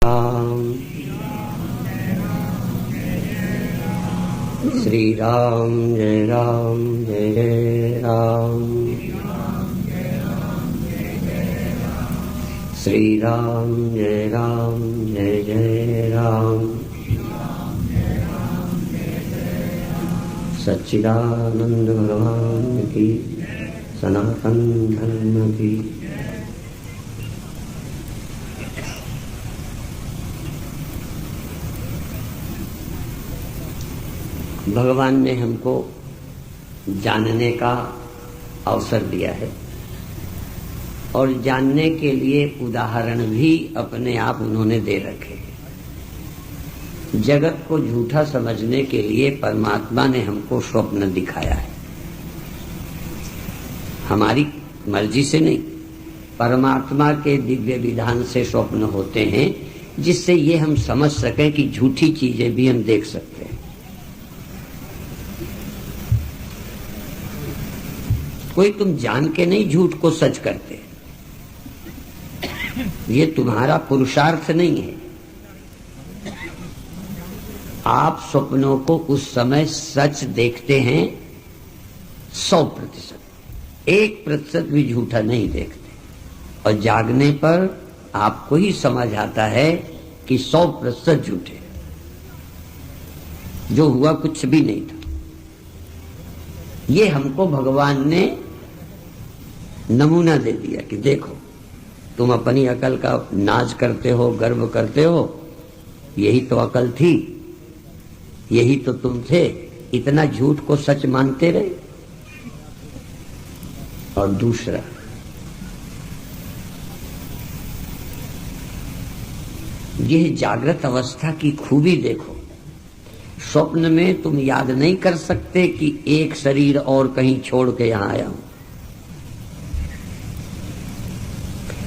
राम श्री राम जय राम जय जय राम श्री राम जय राम जय जय राम सच्चिदानंद भगवान की सनातन धर्म की। भगवान ने हमको जानने का अवसर दिया है और जानने के लिए उदाहरण भी अपने आप उन्होंने दे रखे हैं। जगत को झूठा समझने के लिए परमात्मा ने हमको स्वप्न दिखाया है, हमारी मर्जी से नहीं, परमात्मा के दिव्य विधान से स्वप्न होते हैं, जिससे ये हम समझ सकें कि झूठी चीजें भी हम देख सकते हैं। कोई तुम जान के नहीं झूठ को सच करते, ये तुम्हारा पुरुषार्थ नहीं है। आप स्वप्नों को उस समय सच देखते हैं 100%, 1% भी झूठा नहीं देखते, और जागने पर आपको ही समझ आता है कि 100% झूठे, जो हुआ कुछ भी नहीं था। ये हमको भगवान ने नमूना दे दिया कि देखो, तुम अपनी अकल का नाज करते हो, गर्व करते हो, यही तो अकल थी, यही तो तुम थे, इतना झूठ को सच मानते रहे। और दूसरा, यह जागृत अवस्था की खूबी देखो। स्वप्न में तुम याद नहीं कर सकते कि एक शरीर और कहीं छोड़ के यहां आया हूं,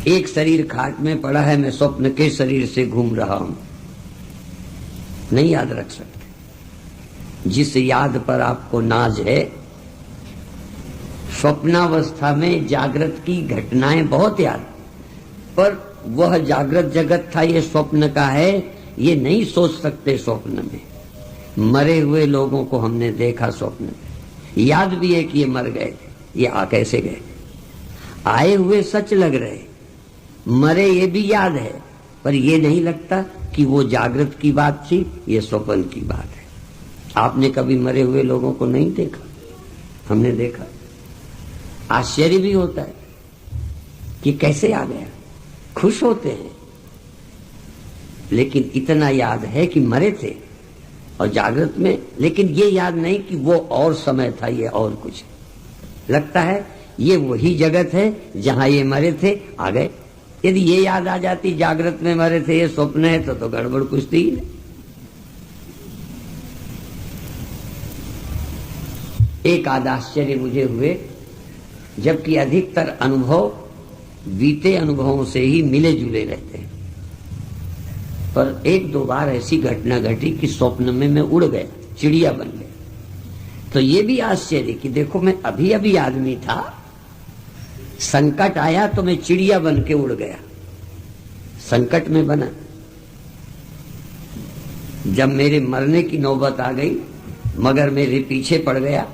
एक शरीर खाट में पड़ा है, मैं स्वप्न के शरीर से घूम रहा हूं, नहीं याद रख सकते। जिस याद पर आपको नाज है, स्वप्नावस्था में जागृत की घटनाएं बहुत याद, पर वह जागृत जगत था, ये स्वप्न का है, ये नहीं सोच सकते। स्वप्न में मरे हुए लोगों को हमने देखा, स्वप्न में याद भी है कि ये मर गए थे, ये आ कैसे गए, आए हुए सच लग रहे, मरे ये भी याद है, पर ये नहीं लगता कि वो जागृत की बात थी, ये स्वप्न की बात है। आपने कभी मरे हुए लोगों को नहीं देखा, हमने देखा। आश्चर्य भी होता है कि कैसे आ गया, खुश होते हैं, लेकिन इतना याद है कि मरे थे और जागृत में, लेकिन ये याद नहीं कि वो और समय था, ये और कुछ। लगता है ये वही जगत है जहां ये मरे थे, आ गए। यदि ये याद आ जाती जागृत में मरे थे, ये स्वप्न है, तो गड़बड़ कुछ थी नहीं। एक आध आश्चर्य मुझे हुए, जबकि अधिकतर अनुभव बीते अनुभवों से ही मिले जुले रहते हैं, पर एक दो बार ऐसी घटना घटी कि स्वप्न में मैं उड़ गया, चिड़िया बन गया। तो ये भी आश्चर्य कि देखो, मैं अभी अभी आदमी था, संकट आया तो मैं चिड़िया बन के उड़ गया, संकट में बना। जब मेरे मरने की नौबत आ गई, मगर मेरे पीछे पड़ गया,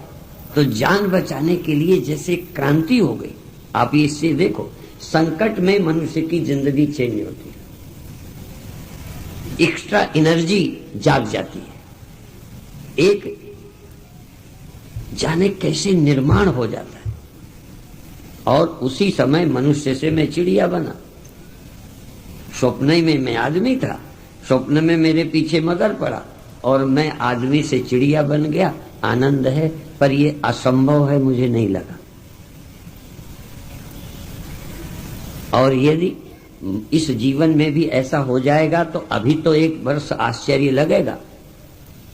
तो जान बचाने के लिए जैसे क्रांति हो गई। आप इससे देखो, संकट में मनुष्य की जिंदगी चेंज होती है, एक्स्ट्रा एनर्जी जाग जाती है, एक जाने कैसे निर्माण हो जाता है। और उसी समय मनुष्य से मैं चिड़िया बना। स्वप्न में मैं आदमी था, स्वप्न में मेरे पीछे मगर पड़ा और मैं आदमी से चिड़िया बन गया। आनंद है, पर यह असंभव है, मुझे नहीं लगा। और यदि इस जीवन में भी ऐसा हो जाएगा तो अभी तो एक वर्ष आश्चर्य लगेगा,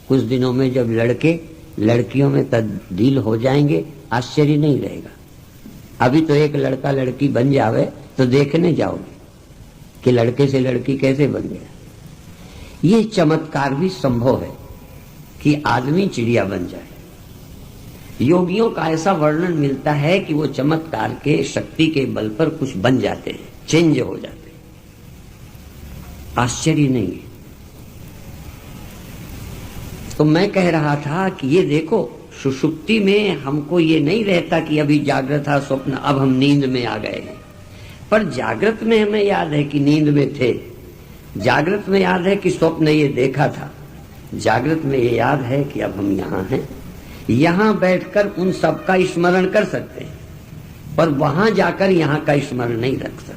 कुछ दिनों में जब लड़के लड़कियों में तब्दील हो जाएंगे, आश्चर्य नहीं रहेगा। अभी तो एक लड़का लड़की बन जावे तो देखने जाओगे कि लड़के से लड़की कैसे बन गया। ये चमत्कार भी संभव है कि आदमी चिड़िया बन जाए। योगियों का ऐसा वर्णन मिलता है कि वो चमत्कार के शक्ति के बल पर कुछ बन जाते हैं, चेंज हो जाते हैं। आश्चर्य नहीं है। तो मैं कह रहा था कि ये देखो, सुषुप्ति में हमको ये नहीं रहता कि अभी जागृत था स्वप्न, अब हम नींद में आ गए हैं। पर जागृत में हमें याद है कि नींद में थे, जागृत में याद है कि स्वप्न ये देखा था, जागृत में ये याद है कि अब हम यहाँ हैं, यहाँ बैठकर उन सब का स्मरण कर सकते हैं, पर वहां जाकर यहाँ का स्मरण नहीं रख सकते।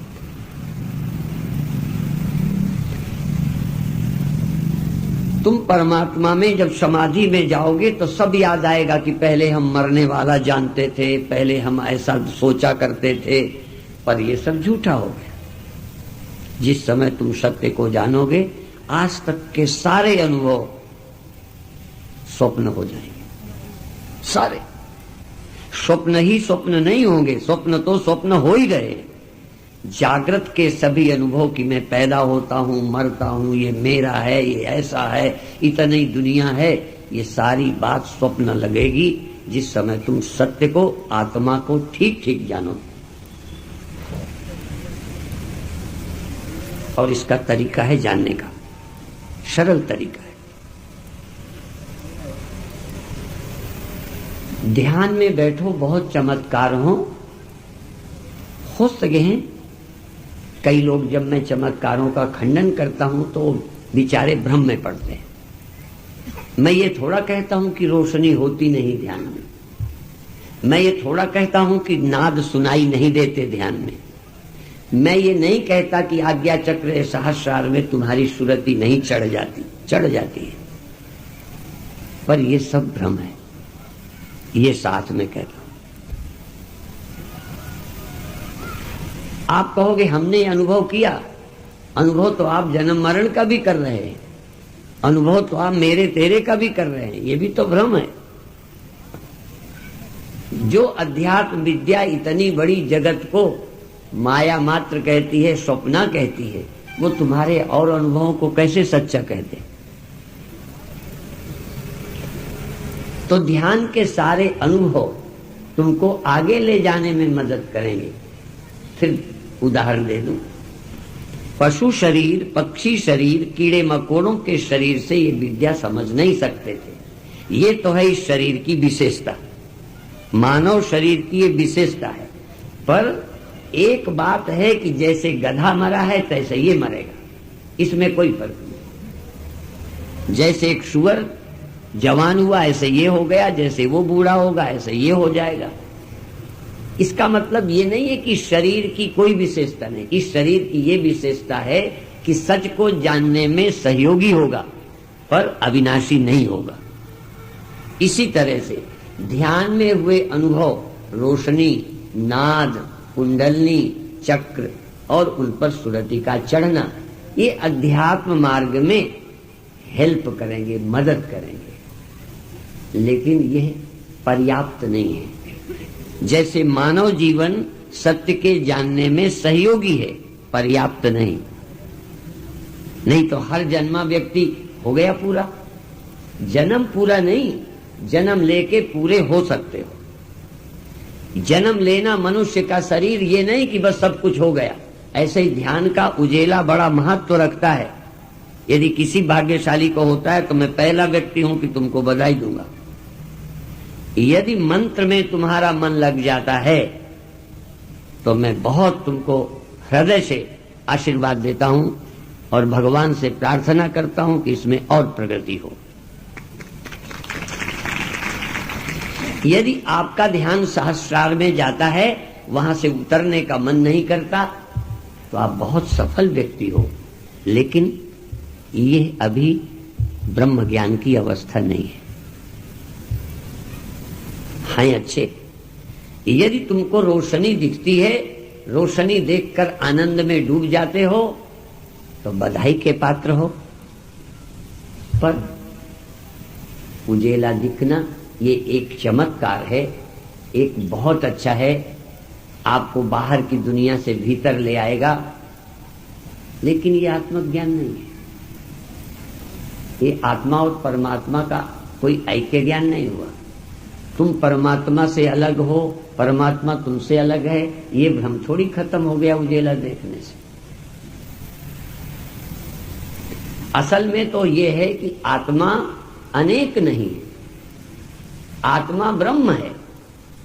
तुम परमात्मा में जब समाधि में जाओगे तो सब याद आएगा कि पहले हम मरने वाला जानते थे, पहले हम ऐसा सोचा करते थे, पर ये सब झूठा हो गया। जिस समय तुम सत्य को जानोगे, आज तक के सारे अनुभव स्वप्न हो जाएंगे। सारे स्वप्न ही स्वप्न नहीं होंगे, स्वप्न तो स्वप्न हो ही रहे। जागृत के सभी अनुभव कि मैं पैदा होता हूं, मरता हूं, ये मेरा है, ये ऐसा है, इतनी दुनिया है, ये सारी बात स्वप्न लगेगी जिस समय तुम सत्य को, आत्मा को ठीक ठीक जानो। और इसका तरीका है जानने का, सरल तरीका है। ध्यान में बैठो, बहुत चमत्कार हो सके हैं। कई लोग, जब मैं चमत्कारों का खंडन करता हूं तो बेचारे भ्रम में पड़ते हैं। मैं ये थोड़ा कहता हूं कि रोशनी होती नहीं ध्यान में, मैं ये थोड़ा कहता हूं कि नाद सुनाई नहीं देते ध्यान में, मैं ये नहीं कहता कि आज्ञा चक्र सहस्रार में तुम्हारी सुरति नहीं चढ़ जाती है, पर ये सब भ्रम है, ये साथ में कहता हूं। आप कहोगे हमने अनुभव किया, अनुभव तो आप जन्म मरण का भी कर रहे हैं, अनुभव तो आप मेरे तेरे का भी कर रहे हैं, ये भी तो भ्रम है। जो अध्यात्म विद्या इतनी बड़ी जगत को माया मात्र कहती है, स्वप्ना कहती है, वो तुम्हारे और अनुभवों को कैसे सच्चा कहते? तो ध्यान के सारे अनुभव तुमको आगे ले जाने में मदद करेंगे। फिर उदाहरण दे दूं, पशु शरीर, पक्षी शरीर, कीड़े मकोड़ों के शरीर से ये विद्या समझ नहीं सकते थे। ये तो है इस शरीर की विशेषता, मानव शरीर की ये विशेषता है। पर एक बात है कि जैसे गधा मरा है तैसे ये मरेगा, इसमें कोई फर्क नहीं। जैसे एक सुअर जवान हुआ ऐसे ये हो गया, जैसे वो बूढ़ा होगा ऐसे ये हो जाएगा। इसका मतलब ये नहीं है कि शरीर की कोई विशेषता नहीं, इस शरीर की ये विशेषता है कि सच को जानने में सहयोगी होगा पर अविनाशी नहीं होगा। इसी तरह से ध्यान में हुए अनुभव, रोशनी, नाद, कुंडलनी, चक्र और उन पर सुरति का चढ़ना, ये अध्यात्म मार्ग में हेल्प करेंगे, मदद करेंगे, लेकिन यह पर्याप्त नहीं है। जैसे मानव जीवन सत्य के जानने में सहयोगी है, पर्याप्त नहीं। नहीं तो हर जन्मा व्यक्ति हो गया पूरा, जन्म पूरा नहीं, जन्म लेके पूरे हो सकते हो। जन्म लेना मनुष्य का शरीर ये नहीं कि बस सब कुछ हो गया। ऐसे ही ध्यान का उजेला बड़ा महत्व रखता है। यदि किसी भाग्यशाली को होता है तो मैं पहला व्यक्ति हूं कि तुमको बधाई दूंगा। यदि मंत्र में तुम्हारा मन लग जाता है तो मैं बहुत तुमको हृदय से आशीर्वाद देता हूं और भगवान से प्रार्थना करता हूं कि इसमें और प्रगति हो। यदि आपका ध्यान सहस्रार में जाता है, वहां से उतरने का मन नहीं करता, तो आप बहुत सफल व्यक्ति हो, लेकिन ये अभी ब्रह्म ज्ञान की अवस्था नहीं है। हाँ अच्छे, यदि तुमको रोशनी दिखती है, रोशनी देखकर आनंद में डूब जाते हो, तो बधाई के पात्र हो। पर उजेला दिखना ये एक चमत्कार है, एक बहुत अच्छा है, आपको बाहर की दुनिया से भीतर ले आएगा, लेकिन ये आत्मज्ञान नहीं है। ये आत्मा और परमात्मा का कोई ऐक्य ज्ञान नहीं हुआ। तुम परमात्मा से अलग हो, परमात्मा तुमसे अलग है, ये भ्रम थोड़ी खत्म हो गया उजेला देखने से। असल में तो ये है कि आत्मा अनेक नहीं है, आत्मा ब्रह्म है,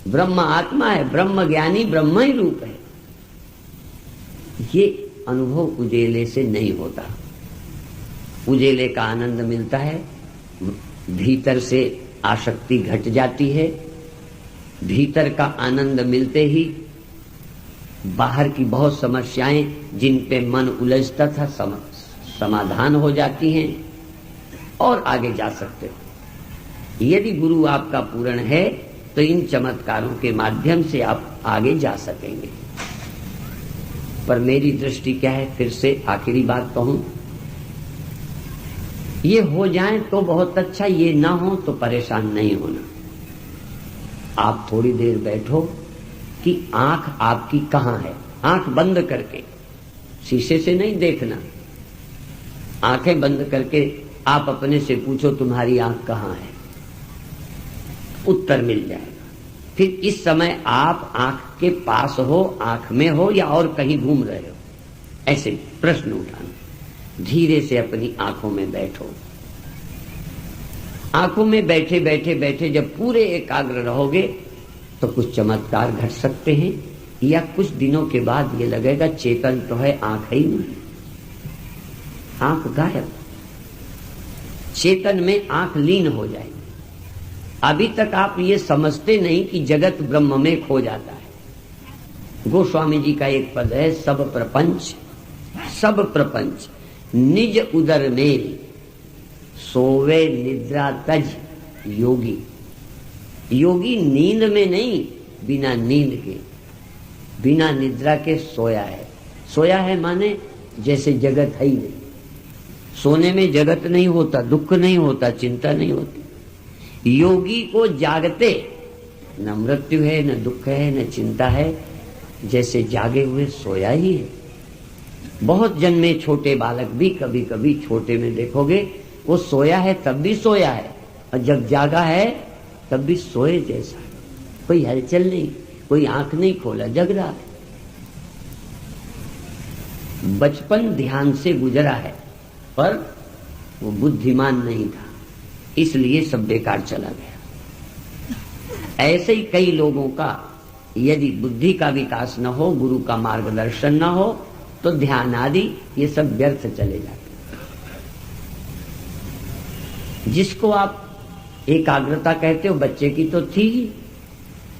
ब्रह्म आत्मा है, ब्रह्म ज्ञानी ब्रह्म ही रूप है। ये अनुभव उजेले से नहीं होता। उजेले का आनंद मिलता है, भीतर से आसक्ति घट जाती है, भीतर का आनंद मिलते ही बाहर की बहुत समस्याएं जिन पे मन उलझता था समाधान हो जाती हैं और आगे जा सकते हो। यदि गुरु आपका पूर्ण है तो इन चमत्कारों के माध्यम से आप आगे जा सकेंगे। पर मेरी दृष्टि क्या है, फिर से आखिरी बात कहूं, ये हो जाए तो बहुत अच्छा, ये ना हो तो परेशान नहीं होना। आप थोड़ी देर बैठो कि आंख आपकी कहां है, आंख बंद करके, शीशे से नहीं देखना, आंखें बंद करके आप अपने से पूछो तुम्हारी आंख कहां है, उत्तर मिल जाएगा। फिर इस समय आप आंख के पास हो, आंख में हो या और कहीं घूम रहे हो, ऐसे प्रश्न उठाना। धीरे से अपनी आंखों में बैठो। आंखों में बैठे बैठे बैठे जब पूरे एकाग्र रहोगे तो कुछ चमत्कार घट सकते हैं, या कुछ दिनों के बाद ये लगेगा चेतन तो है, आंख ही नहीं, आंख गायब, चेतन में आंख लीन हो जाएगी। अभी तक आप ये समझते नहीं कि जगत ब्रह्म में खो जाता है। गोस्वामी जी का एक पद है, सब प्रपंच निज उदर में सोवे निद्रा तज योगी। योगी नींद में नहीं, बिना नींद के, बिना निद्रा के सोया है। सोया है माने जैसे जगत है ही नहीं। सोने में जगत नहीं होता, दुख नहीं होता, चिंता नहीं होती। योगी को जागते न मृत्यु है, न दुख है, न चिंता है, जैसे जागे हुए सोया ही है। बहुत जन्मे छोटे बालक भी कभी कभी छोटे में देखोगे वो सोया है तब भी सोया है, और जब जागा है तब भी सोए जैसा है, कोई हलचल नहीं, कोई आंख नहीं खोला, जग रहा है। बचपन ध्यान से गुजरा है पर वो बुद्धिमान नहीं था, इसलिए सब बेकार चला गया। ऐसे ही कई लोगों का यदि बुद्धि का विकास न हो, गुरु का मार्गदर्शन न हो, तो ध्यान आदि ये सब व्यर्थ चले जाते। जिसको आप एकाग्रता कहते हो, बच्चे की तो थी ही,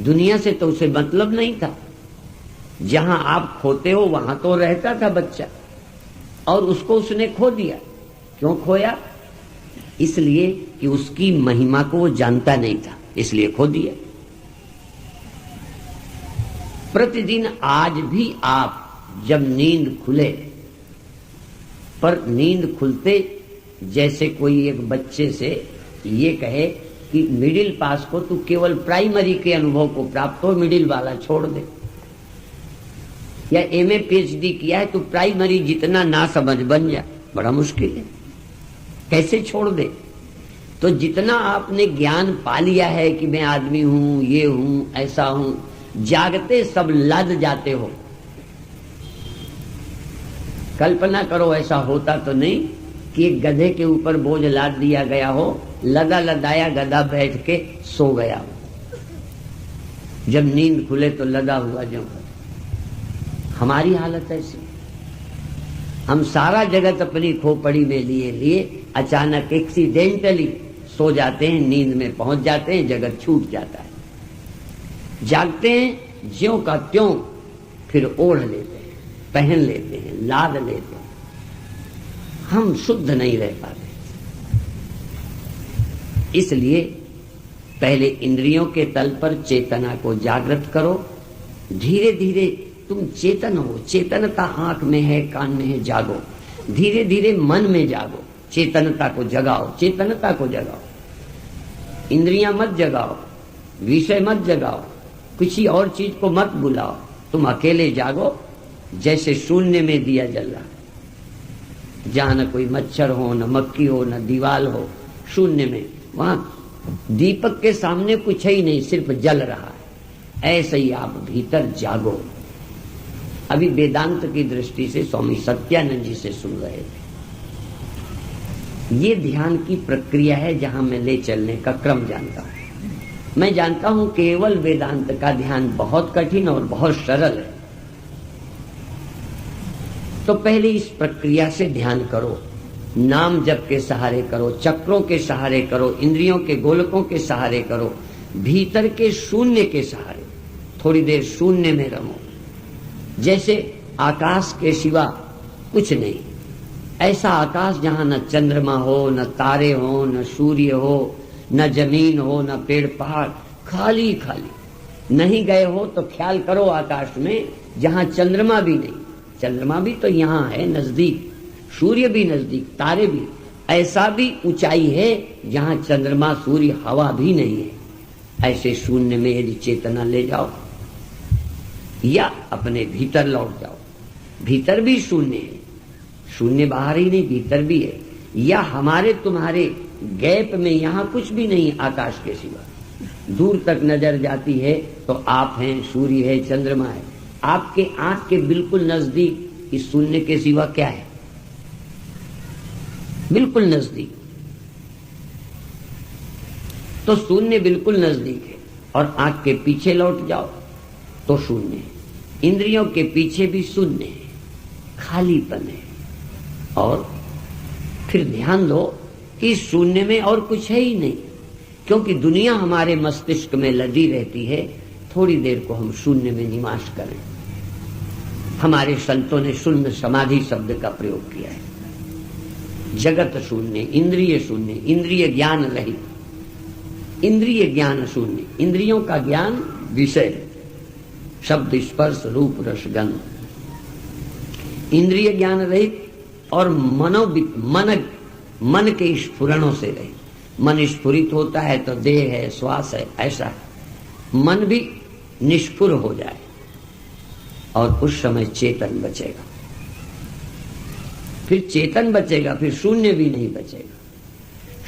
दुनिया से तो उसे मतलब नहीं था। जहां आप खोते हो वहां तो रहता था बच्चा, और उसको उसने खो दिया। क्यों खोया? इसलिए कि उसकी महिमा को वो जानता नहीं था, इसलिए खो दिया। प्रतिदिन आज भी आप जब नींद खुले, पर नींद खुलते जैसे कोई एक बच्चे से ये कहे कि मिडिल पास को तू केवल प्राइमरी के अनुभव को प्राप्त हो, मिडिल वाला छोड़ दे, या एमए पीएचडी किया है तू प्राइमरी जितना ना समझ बन जा, बड़ा मुश्किल है। कैसे छोड़ दे? तो जितना आपने ज्ञान पा लिया है कि मैं आदमी हूं, ये हूं, ऐसा हूं, जागते सब लद जाते हो। कल्पना करो ऐसा होता तो नहीं कि एक गधे के ऊपर बोझ लाद दिया गया हो, लदा लदाया गधा बैठ के सो गया हो, जब नींद खुले तो लदा हुआ जो। हमारी हालत ऐसी, हम सारा जगत अपनी खोपड़ी में लिए अचानक एक्सीडेंटली सो जाते हैं, नींद में पहुंच जाते हैं, जगत छूट जाता है। जागते हैं ज्यों का त्यों, फिर ओढ़ लेते हैं, पहन लेते हैं, लाद लेते हैं। हम शुद्ध नहीं रह पाते। इसलिए पहले इंद्रियों के तल पर चेतना को जागृत करो, धीरे धीरे तुम चेतन हो। चेतनता आंख में है, कान में है, जागो। धीरे धीरे मन में जागो, चेतनता को जगाओ, चेतनता को जगाओ। इंद्रियां मत जगाओ, विषय मत जगाओ, किसी और चीज को मत बुलाओ, तुम अकेले जागो जैसे शून्य में दिया जल रहा है, जहां न कोई मच्छर हो, न मक्खी हो, न दीवाल हो, शून्य में, वहां दीपक के सामने कुछ ही नहीं, सिर्फ जल रहा है। ऐसे ही आप भीतर जागो। अभी वेदांत की दृष्टि से स्वामी सत्यानंद जी से सुन रहे थे। ये ध्यान की प्रक्रिया है जहां मैं ले चलने का क्रम जानता हूं। मैं जानता हूं केवल वेदांत का ध्यान बहुत कठिन और बहुत सरल है। तो पहले इस प्रक्रिया से ध्यान करो, नाम जप के सहारे करो, चक्रों के सहारे करो, इंद्रियों के गोलकों के सहारे करो, भीतर के शून्य के सहारे थोड़ी देर शून्य में रहो, जैसे आकाश के सिवा कुछ नहीं। ऐसा आकाश जहां न चंद्रमा हो, न तारे हो, न सूर्य हो, न जमीन हो, न पेड़ पहाड़, खाली खाली। नहीं गए हो तो ख्याल करो आकाश में जहां चंद्रमा भी नहीं, चंद्रमा भी तो यहां है नजदीक, सूर्य भी नजदीक, तारे भी, ऐसा भी ऊंचाई है जहां चंद्रमा सूर्य हवा भी नहीं है। ऐसे शून्य में यदि चेतना ले जाओ या अपने भीतर लौट जाओ, भीतर भी शून्य है, शून्य बाहर ही नहीं भीतर भी है, या हमारे तुम्हारे गैप में यहां कुछ भी नहीं आकाश के सिवा, दूर तक नजर जाती है तो आप हैं, सूर्य है, चंद्रमा है, आपके आंख के बिल्कुल नजदीक इस शून्य के सिवा क्या है, बिल्कुल नजदीक। तो शून्य बिल्कुल नजदीक है, और आंख के पीछे लौट जाओ तो शून्य है, इंद्रियों के पीछे भी शून्य है, खालीपन है। और फिर ध्यान दो कि शून्य में और कुछ है ही नहीं, क्योंकि दुनिया हमारे मस्तिष्क में लदी रहती है। थोड़ी देर को हम शून्य में निवास करें। हमारे संतों ने शून्य समाधि शब्द का प्रयोग किया है। जगत शून्य, इंद्रिय शून्य, इंद्रिय ज्ञान रहित, इंद्रिय ज्ञान शून्य, इंद्रियों का ज्ञान विषय, शब्द स्पर्श रूप रस गंध, इंद्रिय ज्ञान रहित और मन के स्फुरणों से रहित। मन स्फुरित होता है तो देह है, श्वास है, ऐसा है। मन भी निष्फुर हो जाए और उस समय चेतन बचेगा, फिर चेतन बचेगा, फिर शून्य भी नहीं बचेगा।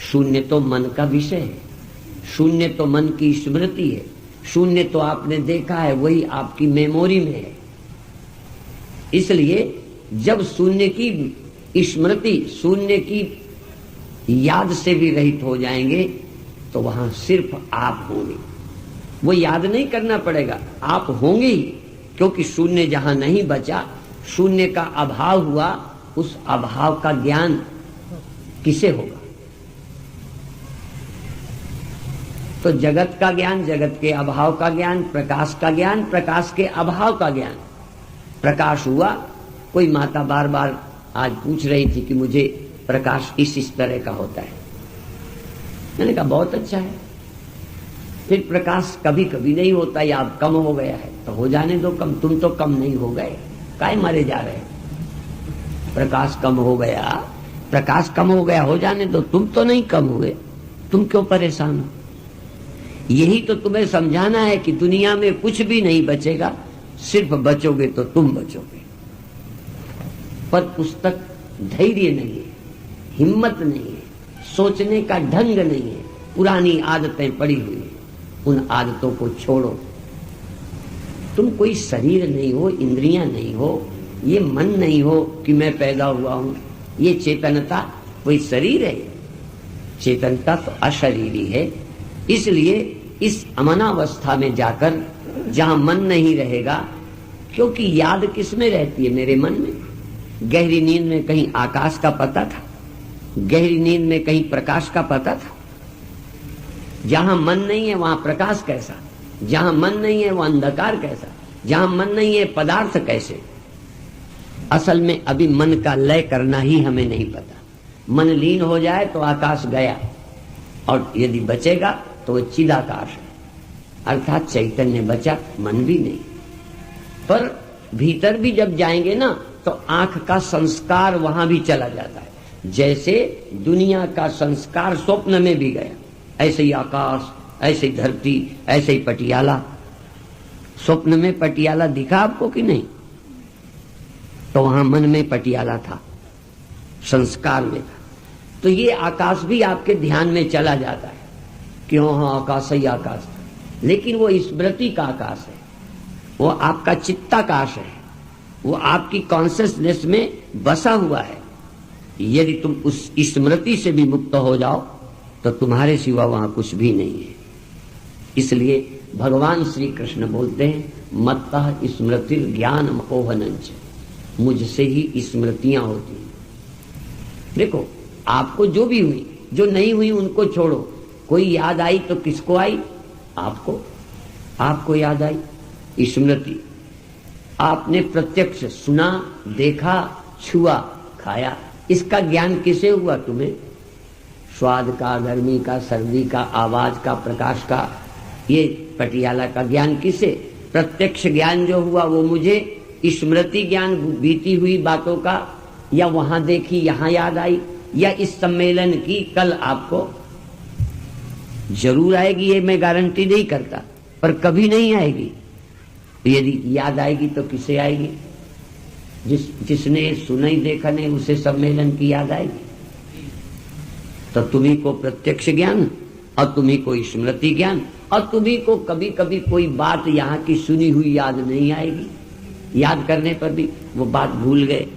शून्य तो मन का विषय है, शून्य तो मन की स्मृति है, शून्य तो आपने देखा है, वही आपकी मेमोरी में है। इसलिए जब शून्य की स्मृति, शून्य की याद से भी रहित हो जाएंगे तो वहां सिर्फ आप होंगे। वो याद नहीं करना पड़ेगा, आप होंगे ही, क्योंकि शून्य जहां नहीं बचा, शून्य का अभाव हुआ, उस अभाव का ज्ञान किसे होगा? तो जगत का ज्ञान, जगत के अभाव का ज्ञान, प्रकाश का ज्ञान, प्रकाश के अभाव का ज्ञान। प्रकाश हुआ, कोई माता बार बार आज पूछ रही थी कि मुझे प्रकाश इस तरह का होता है। मैंने कहा बहुत अच्छा है। फिर प्रकाश कभी कभी नहीं होता, या अब कम हो गया है तो हो जाने दो कम, तुम तो कम नहीं हो गए, काहे मरे जा रहे? प्रकाश कम हो गया, प्रकाश कम हो गया, हो जाने दो, तुम तो नहीं कम हुए, तुम क्यों परेशान हो? यही तो तुम्हें समझाना है कि दुनिया में कुछ भी नहीं बचेगा, सिर्फ बचोगे तो तुम बचोगे। पर पुस्तक धैर्य नहीं है, हिम्मत नहीं है, सोचने का ढंग नहीं है, पुरानी आदतें पड़ी हुई हैं, उन आदतों को छोड़ो। तुम कोई शरीर नहीं हो, इंद्रियां नहीं हो, ये मन नहीं हो कि मैं पैदा हुआ हूं, ये चेतनता कोई शरीर है? चेतनता तो अशरीरी है। इसलिए इस अमनावस्था में जाकर जहां मन नहीं रहेगा, क्योंकि याद किसमें रहती है? मेरे मन में। गहरी नींद में कहीं आकाश का पता था, गहरी नींद में कहीं प्रकाश का पता था। जहां मन नहीं है वहां प्रकाश कैसा, जहां मन नहीं है वहां अंधकार कैसा, जहां मन नहीं है पदार्थ कैसे? असल में अभी मन का लय करना ही हमें नहीं पता। मन लीन हो जाए तो आकाश गया, और यदि बचेगा तो वह चिदाकाश है, अर्थात चैतन्य बचा, मन भी नहीं। पर भीतर भी जब जाएंगे ना तो आंख का संस्कार वहां भी चला जाता है। जैसे दुनिया का संस्कार स्वप्न में भी गया, ऐसे ही आकाश, ऐसे ही धरती, ऐसे ही पटियाला। स्वप्न में पटियाला दिखा आपको कि नहीं? तो वहां मन में पटियाला था, संस्कार में था। तो ये आकाश भी आपके ध्यान में चला जाता है कि हाँ आकाश ही आकाश था, लेकिन वो स्मृति का आकाश है, वो आपका चित्ताकाश है, वो आपकी कॉन्शियसनेस में बसा हुआ है। यदि तुम उस स्मृति से भी मुक्त हो जाओ तो तुम्हारे सिवा वहां कुछ भी नहीं है। इसलिए भगवान श्री कृष्ण बोलते हैं मत्तः स्मृति ज्ञान मोहनंच, मुझसे ही स्मृतियां होती हैं। देखो आपको जो भी हुई, जो नहीं हुई उनको छोड़ो। कोई याद आई तो किसको आई? आपको। आपको याद आई स्मृति, आपने प्रत्यक्ष सुना, देखा, छुआ, खाया, इसका ज्ञान किसे हुआ? तुम्हें। स्वाद का, गर्मी का, सर्दी का, आवाज का, प्रकाश का, ये पटियाला का ज्ञान किसे? प्रत्यक्ष ज्ञान जो हुआ वो मुझे। स्मृति ज्ञान बीती हुई बातों का, या वहां देखी यहां याद आई, या इस सम्मेलन की कल आपको जरूर आएगी, ये मैं गारंटी नहीं करता, पर कभी नहीं आएगी। यदि याद आएगी तो किसे आएगी? जिसने सुना ही देखा नहीं उसे सम्मेलन की याद आएगी। तो तुम्ही को प्रत्यक्ष ज्ञान, और तुम्ही को स्मृति ज्ञान, और तुम्ही को कभी कभी कोई बात यहाँ की सुनी हुई याद नहीं आएगी। याद करने पर भी वो बात भूल गए।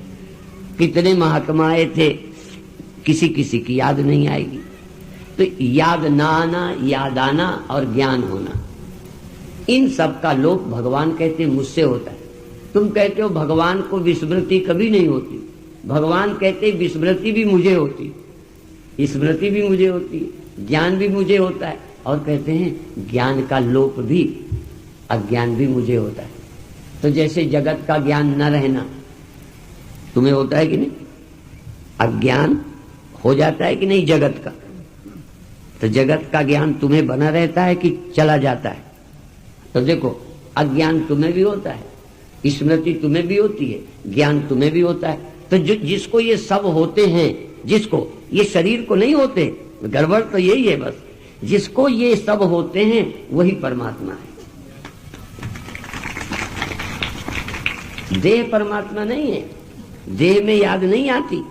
कितने महात्मा आए थे, किसी किसी की याद नहीं आएगी। तो याद ना आना, याद आना और ज्ञान होना, इन सब का लोप भगवान कहते मुझसे होता है। तुम कहते हो भगवान को विस्मृति कभी नहीं होती, भगवान कहते विस्मृति भी मुझे होती, स्मृति भी मुझे होती है, ज्ञान भी मुझे होता है, और कहते हैं ज्ञान का लोप भी, अज्ञान भी मुझे होता है। तो जैसे जगत का ज्ञान न रहना तुम्हें होता है कि नहीं? अज्ञान हो जाता है कि नहीं जगत का? तो जगत का ज्ञान तुम्हें बना रहता है कि चला जाता है? तो देखो अज्ञान तुम्हें भी होता है, स्मृति तुम्हें भी होती है, ज्ञान तुम्हें भी होता है। तो जिसको ये सब होते हैं, जिसको ये शरीर को नहीं होते, गड़बड़ तो यही है बस, जिसको ये सब होते हैं वही परमात्मा है। देह परमात्मा नहीं है, देह में याद नहीं आती,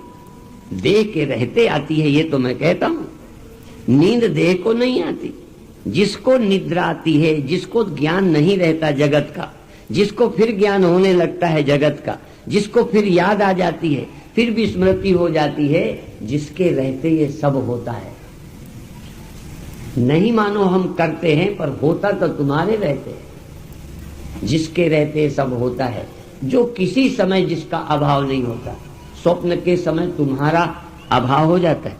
देह के रहते आती है, ये तो मैं कहता हूं। नींद देह को नहीं आती, जिसको निद्रा आती है, जिसको ज्ञान नहीं रहता जगत का, जिसको फिर ज्ञान होने लगता है जगत का, जिसको फिर याद आ जाती है, फिर भी स्मृति हो जाती है, जिसके रहते ये सब होता है। नहीं मानो हम करते हैं, पर होता तो तुम्हारे रहते हैं। जिसके रहते सब होता है, जो किसी समय जिसका अभाव नहीं होता। स्वप्न के समय तुम्हारा अभाव हो जाता है,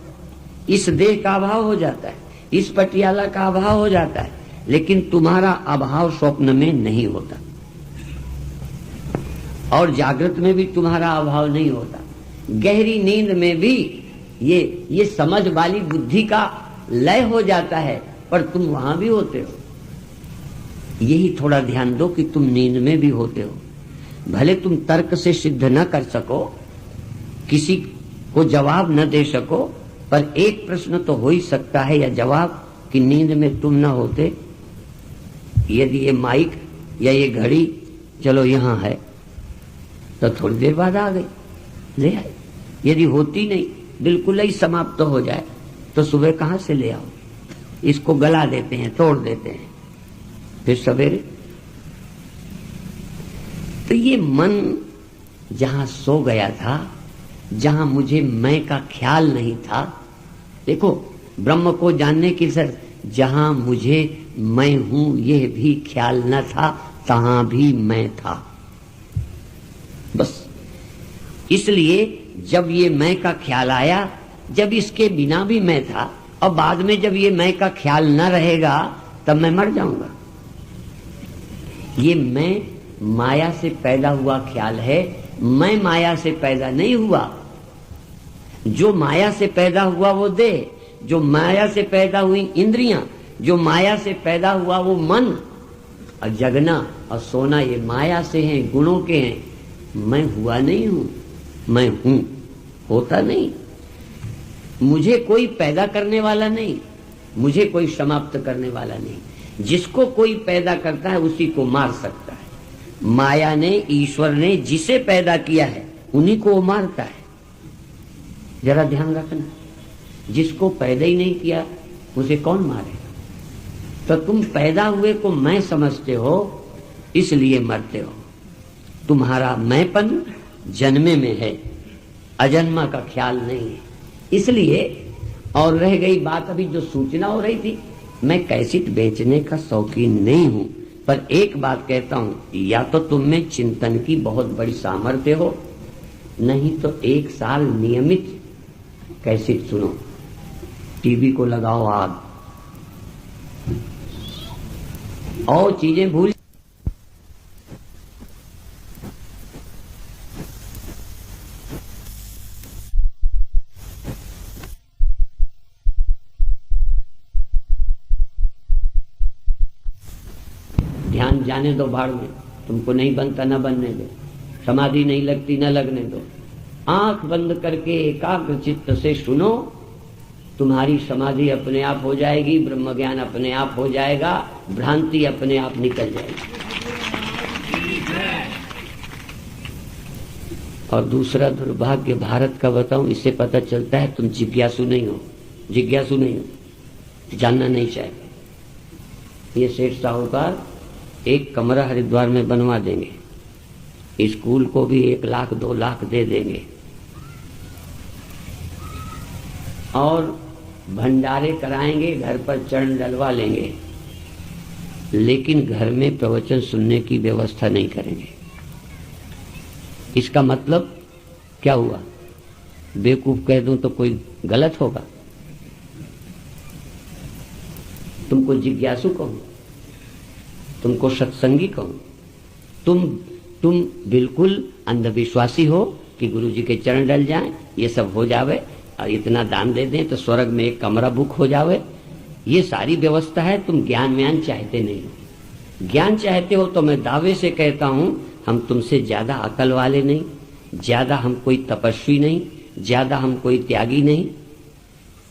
इस देह का अभाव हो जाता है, इस पटियाला का अभाव हो जाता है, लेकिन तुम्हारा अभाव स्वप्न में नहीं होता, और जागृत में भी तुम्हारा अभाव नहीं होता। गहरी नींद में भी ये समझ वाली बुद्धि का लय हो जाता है, पर तुम वहां भी होते हो। यही थोड़ा ध्यान दो कि तुम नींद में भी होते हो। भले तुम तर्क से सिद्ध न कर सको, किसी को जवाब न दे सको, पर एक प्रश्न तो हो ही सकता है या जवाब कि नींद में तुम न होते, यदि ये माइक या ये घड़ी चलो यहां है तो थोड़ी देर बाद आ गई, ले आए। यदि होती नहीं, बिल्कुल ही समाप्त हो जाए, तो सुबह कहां से ले आओ? इसको गला देते हैं, तोड़ देते हैं, फिर सवेरे। तो ये मन जहां सो गया था, जहां मुझे मैं का ख्याल नहीं था, देखो ब्रह्म को जानने की सर, जहां मुझे मैं हूं यह भी ख्याल न था, तहां भी मैं था। बस इसलिए जब ये मैं का ख्याल आया, जब इसके बिना भी मैं था, और बाद में जब ये मैं का ख्याल न रहेगा तब मैं मर जाऊंगा। ये मैं माया से पैदा हुआ ख्याल है, मैं माया से पैदा नहीं हुआ। जो माया से पैदा हुआ वो देह, जो माया से पैदा हुई इंद्रियां, जो माया से पैदा हुआ वो मन, और जगना और सोना ये माया से हैं, गुणों के हैं। मैं हुआ नहीं हूं, मैं हूं, होता नहीं। मुझे कोई पैदा करने वाला नहीं, मुझे कोई समाप्त करने वाला नहीं। जिसको कोई पैदा करता है उसी को मार सकता है। माया ने, ईश्वर ने जिसे पैदा किया है उन्हीं को वो मारता है। जरा ध्यान रखना, जिसको पैदा ही नहीं किया उसे कौन मारेगा? तो तुम पैदा हुए को मैं समझते हो, इसलिए मरते हो। तुम्हारा मैंपन जन्मे में है, अजन्मा का ख्याल नहीं है। इसलिए, और रह गई बात अभी जो सूचना हो रही थी, मैं कैसेट बेचने का शौकीन नहीं हूं, पर एक बात कहता हूं, या तो तुम में चिंतन की बहुत बड़ी सामर्थ्य हो, नहीं तो 1 साल नियमित कैसेट सुनो, टीवी को लगाओ आग, और चीजें भूल। ध्यान जाने दो भाड़ में, तुमको नहीं बनता न बनने दो, समाधि नहीं लगती न लगने दो। आंख बंद करके एकाग्र चित्त से सुनो, तुम्हारी समाधि अपने आप हो जाएगी, ब्रह्म ज्ञान अपने आप हो जाएगा, भ्रांति अपने आप निकल जाएगी। और दूसरा दुर्भाग्य भारत का बताऊं, इससे पता चलता है तुम जिज्ञासु नहीं हो, जानना नहीं चाहते। ये सेठ साहूकार एक कमरा हरिद्वार में बनवा देंगे, स्कूल को भी 1 लाख 2 लाख दे देंगे, और भंडारे कराएंगे, घर पर चरण डलवा लेंगे, लेकिन घर में प्रवचन सुनने की व्यवस्था नहीं करेंगे। इसका मतलब क्या हुआ? बेवकूफ कह दूं तो कोई गलत होगा? तुमको जिज्ञासु कहूं, तुमको सत्संगी कहूं, तुम बिल्कुल अंधविश्वासी हो कि गुरुजी के चरण डल जाएं, ये सब हो जावे और इतना दान दे दें तो स्वर्ग में एक कमरा बुक हो जावे, ये सारी व्यवस्था है। तुम ज्ञान व्यान चाहते नहीं हो। ज्ञान चाहते हो तो मैं दावे से कहता हूं, हम तुमसे ज्यादा अकल वाले नहीं, ज्यादा हम कोई तपस्वी नहीं, ज्यादा हम कोई त्यागी नहीं।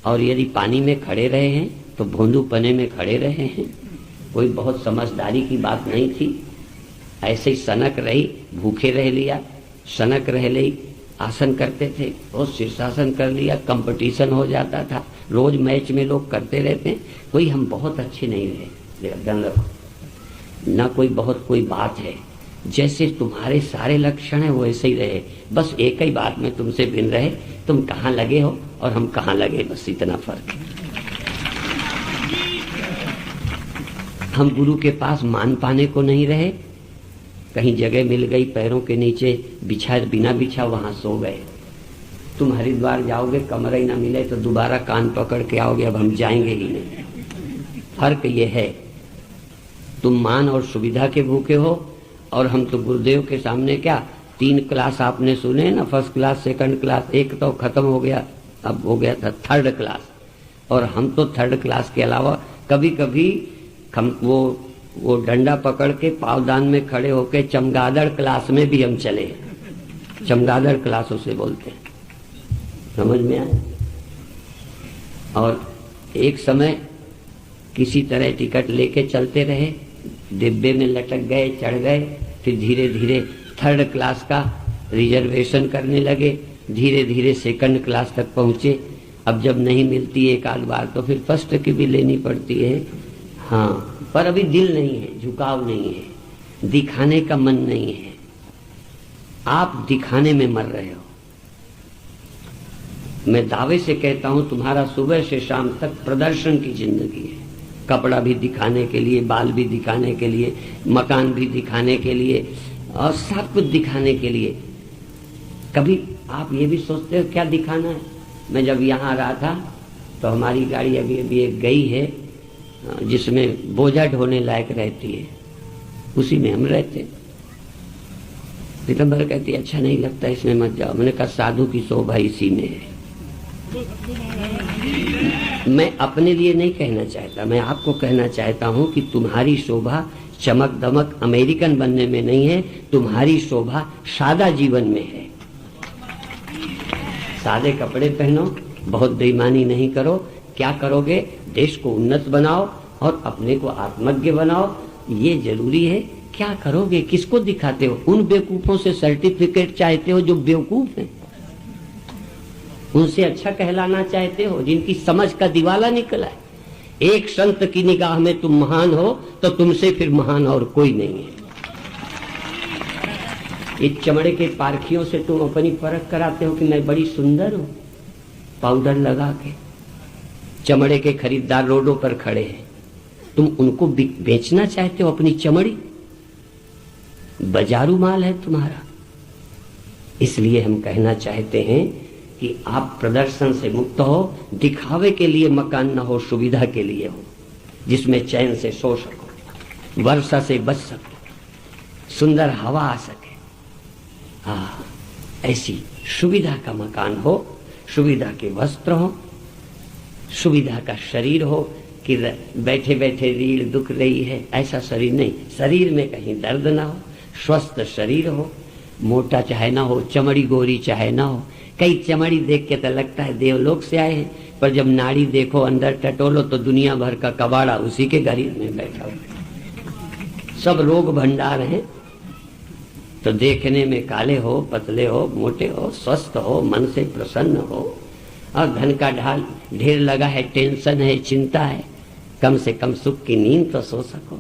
और यदि पानी में खड़े रहे हैं तो भोंदू पने में खड़े रहे हैं, कोई बहुत समझदारी की बात नहीं थी। ऐसे ही सनक रही, भूखे रह लिया, सनक रह ली, आसन करते थे, बहुत शीर्षासन कर लिया, कंपटीशन हो जाता था, रोज मैच में लोग करते रहते हैं। कोई हम बहुत अच्छे नहीं रहे, ध्यान रखो ना, कोई बहुत कोई बात है। जैसे तुम्हारे सारे लक्षण है वैसे ही रहे, बस एक ही बात में तुमसे भिन्न रहे, तुम कहाँ लगे हो और हम कहाँ लगे, बस इतना फर्क है। हम गुरु के पास मान पाने को नहीं रहे, कहीं जगह मिल गई पैरों के नीचे बिछा, बिना बिछा वहां सो गए। तुम हरिद्वार जाओगे, कमरा ही ना मिले तो दोबारा कान पकड़ के आओगे, अब हम जाएंगे ही नहीं। फर्क ये है, तुम मान और सुविधा के भूखे हो, और हम तो गुरुदेव के सामने क्या 3 क्लास आपने सुने ना, फर्स्ट क्लास, सेकंड क्लास, एक तो खत्म हो गया, अब हो गया था 3rd क्लास। और हम तो 3rd क्लास के अलावा कभी कभी हम वो डंडा पकड़ के पावदान में खड़े होके चमगादड़ क्लास में भी हम चले। चमगादड़ क्लास उसे बोलते हैं, समझ में आया? और एक समय किसी तरह टिकट लेके चलते रहे, डिब्बे में लटक गए, चढ़ गए, फिर धीरे धीरे 3rd क्लास का रिजर्वेशन करने लगे, धीरे धीरे 2nd क्लास तक पहुंचे। अब जब नहीं मिलती एक आध बार तो फिर 1st की भी लेनी पड़ती है। हाँ, पर अभी दिल नहीं है, झुकाव नहीं है, दिखाने का मन नहीं है, आप दिखाने में मर रहे हो। मैं दावे से कहता हूं, तुम्हारा सुबह से शाम तक प्रदर्शन की जिंदगी है, कपड़ा भी दिखाने के लिए, बाल भी दिखाने के लिए, मकान भी दिखाने के लिए, और सब कुछ दिखाने के लिए। कभी आप ये भी सोचते हो क्या दिखाना है? मैं जब यहाँ आ रहा था तो हमारी गाड़ी अभी अभी एक गई है जिसमें बोझा ढोने लायक रहती है, उसी में हम रहते। पीतम्बर कहती अच्छा नहीं लगता, इसमें मत जाओ। मैंने कहा साधु की शोभा इसी में है। मैं अपने लिए नहीं कहना चाहता, मैं आपको कहना चाहता हूं कि तुम्हारी शोभा चमक दमक अमेरिकन बनने में नहीं है, तुम्हारी शोभा सादा जीवन में है। सादे कपड़े पहनो, बहुत बेईमानी नहीं करो। क्या करोगे? देश को उन्नत बनाओ और अपने को आत्मज्ञ बनाओ, ये जरूरी है। क्या करोगे? किसको दिखाते हो? उन बेवकूफों से सर्टिफिकेट चाहते हो जो बेवकूफ हैं, उनसे अच्छा कहलाना चाहते हो जिनकी समझ का दिवाला निकला है। एक संत की निगाह में तुम महान हो तो तुमसे फिर महान और कोई नहीं है। ये चमड़े के पारखियों से तुम अपनी परख कराते हो कि मैं बड़ी सुंदर हूं, पाउडर लगा के। चमड़े के खरीदार रोडों पर खड़े हैं, तुम उनको बेचना चाहते हो अपनी चमड़ी? बाजारू माल है तुम्हारा। इसलिए हम कहना चाहते हैं कि आप प्रदर्शन से मुक्त हो, दिखावे के लिए मकान न हो, सुविधा के लिए हो, जिसमें चैन से सो सको, वर्षा से बच सको, सुंदर हवा आ सके। ऐसी सुविधा का मकान हो, सुविधा के वस्त्र हो, सुविधा का शरीर हो कि बैठे बैठे रीढ़ दुख रही है, ऐसा शरीर नहीं। शरीर में कहीं दर्द ना हो, स्वस्थ शरीर हो, मोटा चाहे ना हो, चमड़ी गोरी चाहे ना हो। कई चमड़ी देख के तो लगता है देवलोक से आए हैं, पर जब नाड़ी देखो, अंदर टटोलो तो दुनिया भर का कबाड़ा उसी के गरीब में बैठा हुआ। सब रोग भंडार हैं। तो देखने में काले हो, पतले हो, मोटे हो, स्वस्थ हो, मन से प्रसन्न हो, और धन का ढाल ढेर लगा है, टेंशन है, चिंता है, कम से कम सुख की नींद तो सो सको।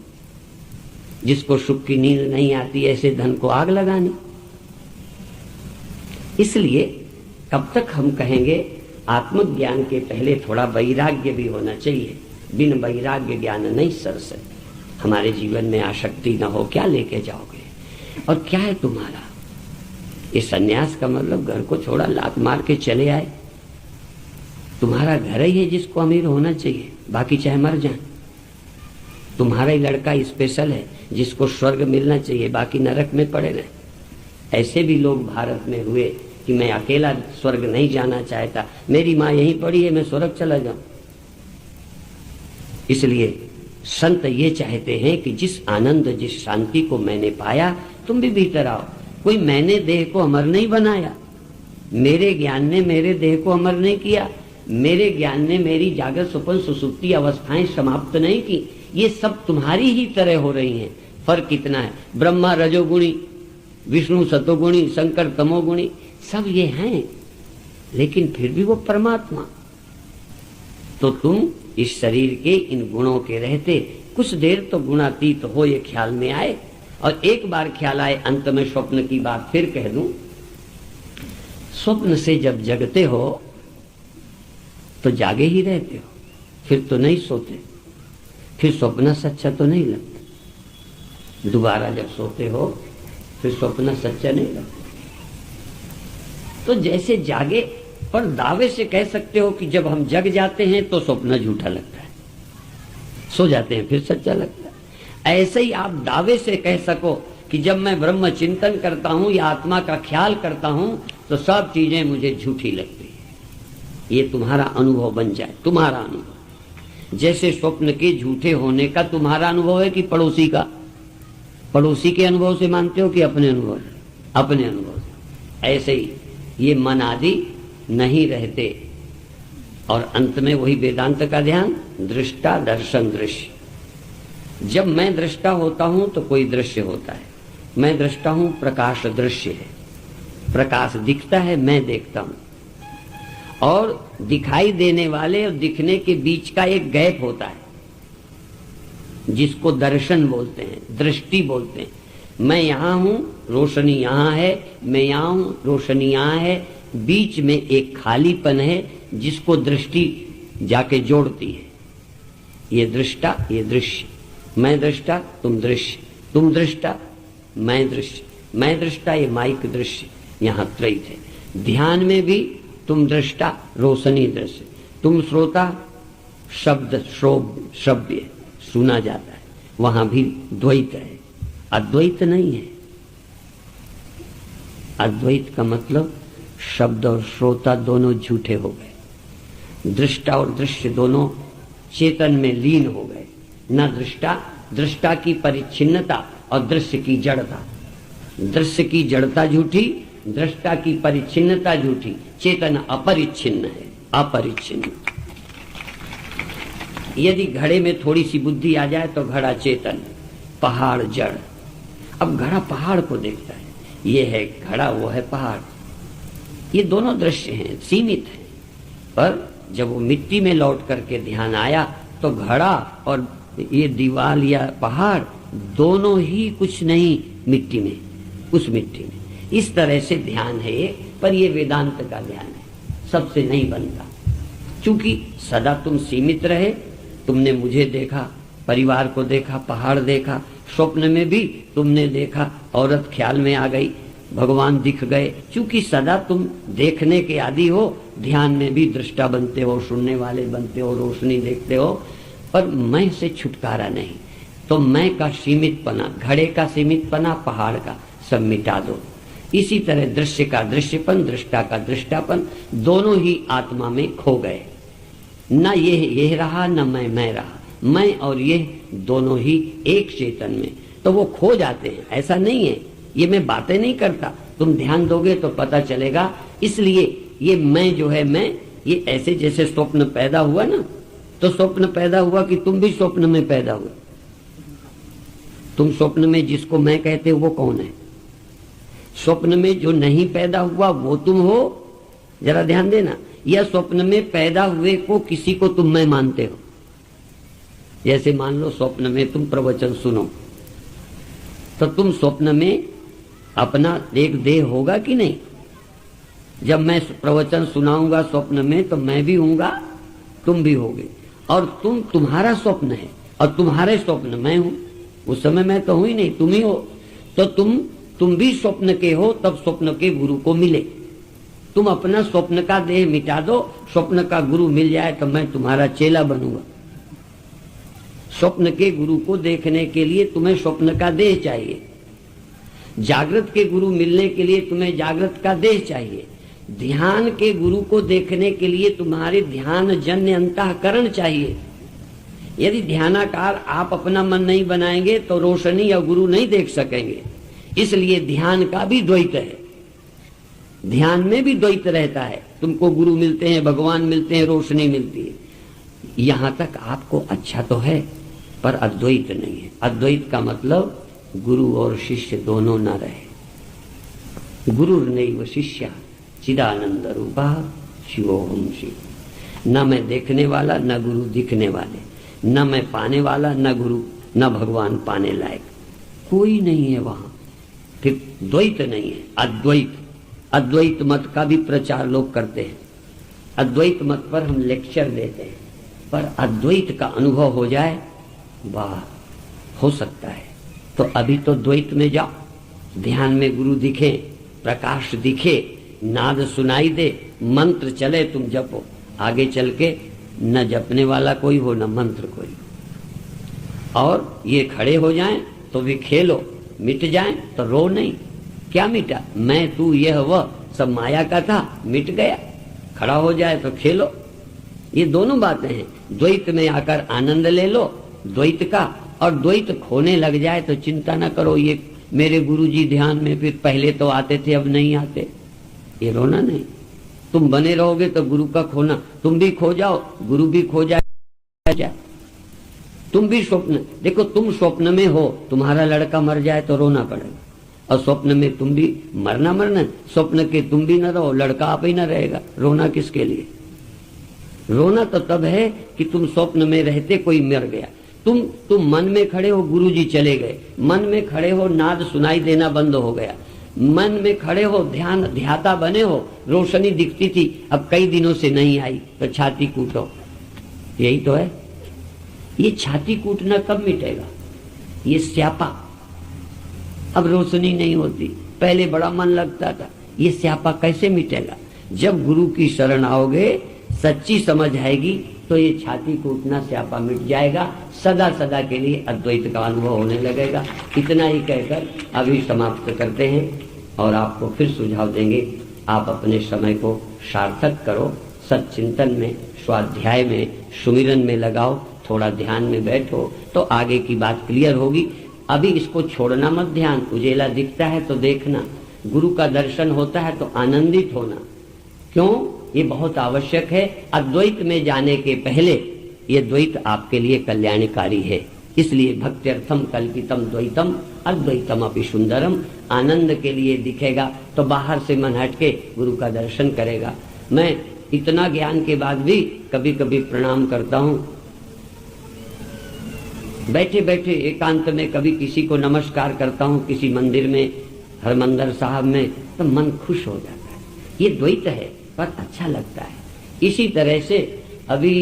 जिसको सुख की नींद नहीं आती, ऐसे धन को आग लगानी। इसलिए कब तक हम कहेंगे आत्मज्ञान के पहले थोड़ा वैराग्य भी होना चाहिए। बिन वैराग्य ज्ञान नहीं सर से। हमारे जीवन में आसक्ति न हो, क्या लेके जाओगे? और क्या है तुम्हारा? ये सन्यास का मतलब घर को छोड़ा, लात मार के चले आए। तुम्हारा घर ही है जिसको अमीर होना चाहिए, बाकी चाहे मर जाए। तुम्हारा ही लड़का स्पेशल है जिसको स्वर्ग मिलना चाहिए, बाकी नरक में पड़े रहे। ऐसे भी लोग भारत में हुए कि मैं अकेला स्वर्ग नहीं जाना चाहता, मेरी माँ यहीं पड़ी है, मैं स्वर्ग चला जाऊं। इसलिए संत ये चाहते हैं कि जिस आनंद, जिस शांति को मैंने पाया, तुम भी भीतर आओ। कोई मैंने देह को अमर नहीं बनाया, मेरे ज्ञान ने मेरे देह को अमर नहीं किया, मेरे ज्ञान ने मेरी जागृत स्वप्न सुसुप्ति अवस्थाएं समाप्त नहीं की। ये सब तुम्हारी ही तरह हो रही हैं। फर्क कितना है? ब्रह्मा रजोगुणी, विष्णु सतोगुणी, शंकर तमोगुणी, सब ये हैं, लेकिन फिर भी वो परमात्मा। तो तुम इस शरीर के इन गुणों के रहते कुछ देर तो गुणातीत हो, ये ख्याल में आए। और एक बार ख्याल आए, अंत में स्वप्न की बात फिर कह दूं। स्वप्न से जब जगते हो तो जागे ही रहते हो, फिर तो नहीं सोते, फिर स्वप्न सच्चा तो नहीं लगता। दोबारा जब सोते हो फिर स्वप्न सच्चा नहीं लगता। तो जैसे जागे, पर दावे से कह सकते हो कि जब हम जग जाते हैं तो स्वप्न झूठा लगता है, सो जाते हैं फिर सच्चा लगता है। ऐसे ही आप दावे से कह सको कि जब मैं ब्रह्म चिंतन करता हूं या आत्मा का ख्याल करता हूं तो सब चीजें मुझे झूठी लगती है। ये तुम्हारा अनुभव बन जाए, तुम्हारा अनुभव। जैसे स्वप्न के झूठे होने का तुम्हारा अनुभव है कि पड़ोसी का? पड़ोसी के अनुभव से मानते हो कि अपने अनुभव से? अपने अनुभव से। ऐसे ही ये मन आदि नहीं रहते। और अंत में वही वेदांत का ध्यान, दृष्टा दर्शन दृश्य। जब मैं दृष्टा होता हूं तो कोई दृश्य होता है। मैं दृष्टा हूं, प्रकाश दृश्य है, प्रकाश दिखता है, मैं देखता हूं। और दिखाई देने वाले और दिखने के बीच का एक गैप होता है जिसको दर्शन बोलते हैं, दृष्टि बोलते हैं। मैं यहां हूं, रोशनी यहां है, मैं यहां हूं, रोशनी यहां है, बीच में एक खालीपन है जिसको दृष्टि जाके जोड़ती है। ये दृष्टा, ये दृश्य। मैं दृष्टा, तुम दृश्य, तुम दृष्टा, मैं दृश्य, मैं दृष्टा, ये माइक दृश्य। यहां त्रैत है। ध्यान में भी तुम दृष्टा, रोशनी दृश्य, तुम श्रोता, शब्द श्रव्य सुना जाता है, वहां भी द्वैत है, अद्वैत नहीं है। अद्वैत का मतलब शब्द और श्रोता दोनों झूठे हो गए, दृष्टा और दृश्य दोनों चेतन में लीन हो गए। न दृष्टा की परिच्छिन्नता और दृश्य की जड़ता, दृश्य की जड़ता झूठी, दृष्टा की परिच्छिन्नता झूठी, चेतन अपरिच्छिन्न है, अपरिच्छिन्न। यदि घड़े में थोड़ी सी बुद्धि आ जाए तो घड़ा चेतन, पहाड़ जड़। अब घड़ा पहाड़ को देखता है, ये है घड़ा, वो है पहाड़। ये दोनों दृश्य हैं, सीमित हैं। पर जब वो मिट्टी में लौट करके ध्यान आया तो घड़ा और ये दीवार या पहाड़ दोनों ही कुछ नहीं मिट्टी में, उस मिट्टी में। इस तरह से ध्यान है ये, पर ये वेदांत का ध्यान है, सबसे नहीं बनता। क्योंकि सदा तुम सीमित रहे, तुमने मुझे देखा, परिवार को देखा, पहाड़ देखा, स्वप्न में भी तुमने देखा, औरत ख्याल में आ गई, भगवान दिख गए। क्योंकि सदा तुम देखने के आदि हो, ध्यान में भी दृष्टा बनते हो, सुनने वाले बनते हो, रोशनी देखते हो, पर मैं से छुटकारा नहीं। तो मैं का सीमितपना, घड़े का सीमितपना, पहाड़ का सब मिटा दो। इसी तरह दृश्य का दृश्यपन, दृष्टा का दृष्टापन, दोनों ही आत्मा में खो गए। न ये रहा, न मैं रहा, मैं और ये दोनों ही एक चेतन में, तो वो खो जाते हैं। ऐसा नहीं है, ये मैं बातें नहीं करता, तुम ध्यान दोगे तो पता चलेगा। इसलिए ये मैं जो है, मैं ये ऐसे जैसे स्वप्न पैदा हुआ ना, तो स्वप्न पैदा हुआ कि तुम भी स्वप्न में पैदा हुए। तुम स्वप्न में जिसको मैं कहते हो वो कौन है? स्वप्न में जो नहीं पैदा हुआ वो तुम हो, जरा ध्यान देना। या स्वप्न में पैदा हुए को किसी को तुम मैं मानते हो? जैसे मान लो स्वप्न में तुम प्रवचन सुनो, तो तुम स्वप्न में अपना एक देह होगा कि नहीं? जब मैं प्रवचन सुनाऊंगा स्वप्न में तो मैं भी हूंगा, तुम भी होगे, और तुम्हारा स्वप्न है और तुम्हारे स्वप्न मैं हूं। उस समय मैं तो हूं ही नहीं, तुम ही हो। तो तुम भी स्वप्न के हो, तब स्वप्न के गुरु को मिले। तुम अपना स्वप्न का देह मिटा दो, स्वप्न का गुरु मिल जाए तो मैं तुम्हारा चेला बनूंगा। स्वप्न के गुरु को देखने के लिए तुम्हें स्वप्न का देह चाहिए, जागृत के गुरु मिलने के लिए तुम्हें जागृत का देह चाहिए, ध्यान के गुरु को देखने के लिए तुम्हारे ध्यान जन्य अंतःकरण चाहिए। यदि ध्यानाकार आप अपना मन नहीं बनाएंगे तो रोशनी या गुरु नहीं देख सकेंगे। इसलिए ध्यान का भी द्वैत है, ध्यान में भी द्वैत रहता है। तुमको गुरु मिलते हैं, भगवान मिलते हैं, रोशनी मिलती है, यहां तक आपको अच्छा तो है, पर अद्वैत नहीं है। अद्वैत का मतलब गुरु और शिष्य दोनों न रहे। गुरुर्नैव शिष्य चिदानंद रूपा शिवोहम शिव। न मैं देखने वाला, न गुरु दिखने वाले, न मैं पाने वाला, न गुरु, न भगवान पाने लायक, कोई नहीं है वहां। फिर द्वैत नहीं है, अद्वैत। अद्वैत मत का भी प्रचार लोग करते हैं, अद्वैत मत पर हम लेक्चर देते हैं, पर अद्वैत का अनुभव हो जाए, वाह, हो सकता है। तो अभी तो द्वैत में जाओ, ध्यान में गुरु दिखे, प्रकाश दिखे, नाद सुनाई दे, मंत्र चले, तुम जपो। आगे चल के न जपने वाला कोई हो, न मंत्र कोई हो। और ये खड़े हो जाएं तो भी खेलो, मिट जाएं तो रो नहीं। क्या मिटा? मैं तू यह वह सब माया का था, मिट गया। खड़ा हो जाए तो खेलो। ये दोनों बातें हैं। द्वैत में आकर आनंद ले लो द्वैत का, और द्वैत खोने लग जाए तो चिंता न करो, ये मेरे गुरुजी ध्यान में फिर पहले तो आते थे अब नहीं आते, ये रोना नहीं। तुम बने रहोगे तो गुरु का खोना, तुम भी खो जाओ, गुरु भी खो जाए। तुम भी स्वप्न देखो, तुम स्वप्न में हो, तुम्हारा लड़का मर जाए तो रोना पड़ेगा, और स्वप्न में तुम भी मरना, स्वप्न के तुम भी न रहो, लड़का आप ही न रहेगा, रोना किसके लिए? रोना तो तब है कि तुम स्वप्न में रहते कोई मर गया। तुम मन में खड़े हो, गुरुजी चले गए, मन में खड़े हो, नाद सुनाई देना बंद हो गया, मन में खड़े हो, ध्यान ध्याता बने हो, रोशनी दिखती थी, अब कई दिनों से नहीं आई, तो छाती कूटो। यही तो है। ये छाती कूटना कब मिटेगा? ये स्यापा। अब रोशनी नहीं होती, पहले बड़ा मन लगता था, ये स्यापा कैसे मिटेगा? जब गुरु की शरण आओगे, सच्ची समझ आएगी, तो ये छाती कूटना स्यापा मिट जाएगा, सदा सदा के लिए अद्वैत का अनुभव होने लगेगा। इतना ही कहकर अभी समाप्त करते हैं, और आपको फिर सुझाव देंगे, आप अपने समय को सार्थक करो, सच्चिंतन में, स्वाध्याय में, सुमिरन में लगाओ, थोड़ा ध्यान में बैठो तो आगे की बात क्लियर होगी। अभी इसको छोड़ना मत ध्यान, उजेला दिखता है तो देखना, गुरु का दर्शन होता है तो आनंदित होना। क्यों? ये बहुत आवश्यक है। अद्वैत में जाने के पहले ये द्वैत आपके लिए कल्याणकारी है। इसलिए भक्त्यर्थम कल्पितम द्वैतम अद्वैतम अपि सुंदरम। आनंद के लिए दिखेगा तो बाहर से मन हट के गुरु का दर्शन करेगा। मैं इतना ज्ञान के बाद भी कभी कभी प्रणाम करता हूँ, बैठे बैठे एकांत में कभी किसी को नमस्कार करता हूँ, किसी मंदिर में हरमंदिर साहब में, तो मन खुश हो जाता है। ये द्वैत है पर अच्छा लगता है। इसी तरह से अभी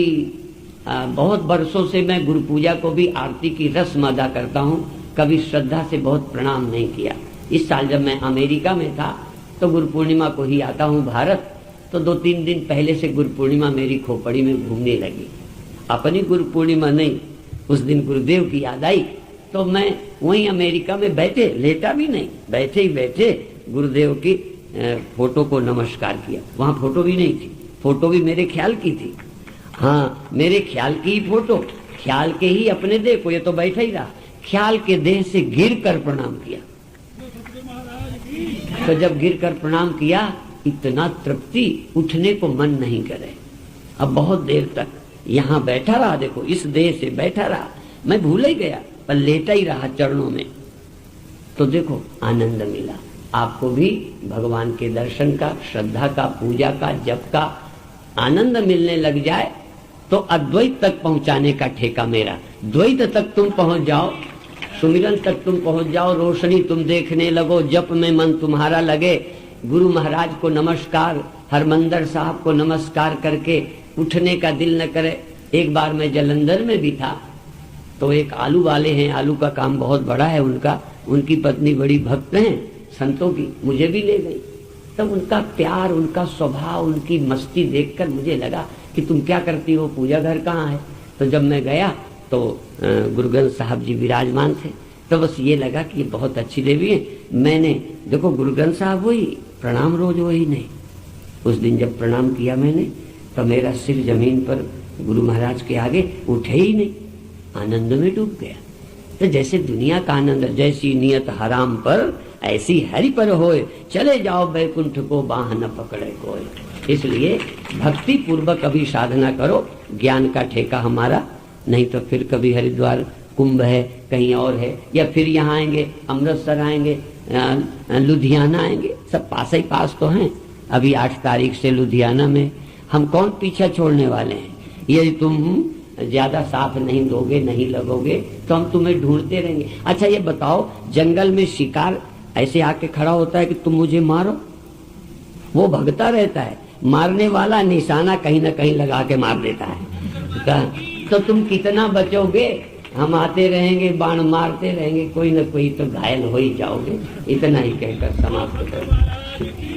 बहुत वर्षों से मैं गुरु पूजा को भी आरती की रस्म अदा करता हूँ, कभी श्रद्धा से बहुत प्रणाम नहीं किया। इस साल जब मैं अमेरिका में था तो गुरु पूर्णिमा को ही आता हूँ भारत, तो 2-3 दिन पहले से गुरु पूर्णिमा मेरी खोपड़ी में घूमने लगी। अपनी गुरु पूर्णिमा नहीं, उस दिन गुरुदेव की याद आई तो मैं वहीं अमेरिका में बैठे, लेटा भी नहीं, बैठे ही बैठे गुरुदेव की फोटो को नमस्कार किया। वहां फोटो भी नहीं थी, फोटो भी मेरे ख्याल की थी। हाँ, मेरे ख्याल की ही फोटो, ख्याल के ही अपने देह को, ये तो बैठा ही रहा, ख्याल के देह से गिर कर प्रणाम किया। तो जब गिर कर प्रणाम किया, इतना तृप्ति, उठने को मन नहीं करे। अब बहुत देर तक यहाँ बैठा रहा, देखो इस देह से बैठा रहा, मैं भूल ही गया, पर लेटा ही रहा चरणों में। तो देखो आनंद मिला। आपको भी भगवान के दर्शन का, श्रद्धा का, पूजा का, जप का आनंद मिलने लग जाए तो अद्वैत तक पहुंचाने का ठेका मेरा। द्वैत तक तुम पहुंच जाओ, सुमिरन तक तुम पहुंच जाओ, रोशनी तुम देखने लगो, जप में मन तुम्हारा लगे, गुरु महाराज को नमस्कार, हरमंदिर साहब को नमस्कार करके उठने का दिल न करे। एक बार मैं जलंधर में भी था, तो एक आलू वाले हैं, आलू का काम बहुत बड़ा है उनका, उनकी पत्नी बड़ी भक्त हैं संतों की, मुझे भी ले गई। तब उनका प्यार, उनका स्वभाव, उनकी मस्ती देखकर मुझे लगा कि तुम क्या करती हो, पूजा घर कहाँ है। तो जब मैं गया तो गुरुग्रंथ साहब जी विराजमान थे, तो बस ये लगा कि ये बहुत अच्छी देवी है। मैंने देखो गुरुग्रंथ साहब वही, प्रणाम रोज वही नहीं। उस दिन जब प्रणाम किया मैंने, तो मेरा सिर जमीन पर गुरु महाराज के आगे उठे ही नहीं, आनंद में डूब गया। तो जैसे दुनिया का आनंद, जैसी नियत हराम पर ऐसी हरि पर होए, चले जाओ बैकुंठ को बाह न पकड़े कोई। इसलिए भक्ति पूर्वक अभी साधना करो, ज्ञान का ठेका हमारा नहीं तो फिर कभी हरिद्वार कुंभ है, कहीं और है, या फिर यहाँ आएंगे, अमृतसर आएंगे, लुधियाना आएंगे, सब पास ही पास तो हैं। अभी 8 तारीख से लुधियाना में, हम कौन पीछा छोड़ने वाले हैं। यदि तुम ज्यादा साथ नहीं दोगे, नहीं लगोगे, तो हम तुम्हें ढूंढते रहेंगे। अच्छा ये बताओ, जंगल में शिकार ऐसे आके खड़ा होता है कि तुम मुझे मारो, वो भगता रहता है, मारने वाला निशाना कहीं ना कहीं लगा के मार देता है। तो तुम कितना बचोगे, हम आते रहेंगे, बाण मारते रहेंगे, कोई ना कोई तो घायल हो ही जाओगे। इतना ही कहकर समाप्त करो।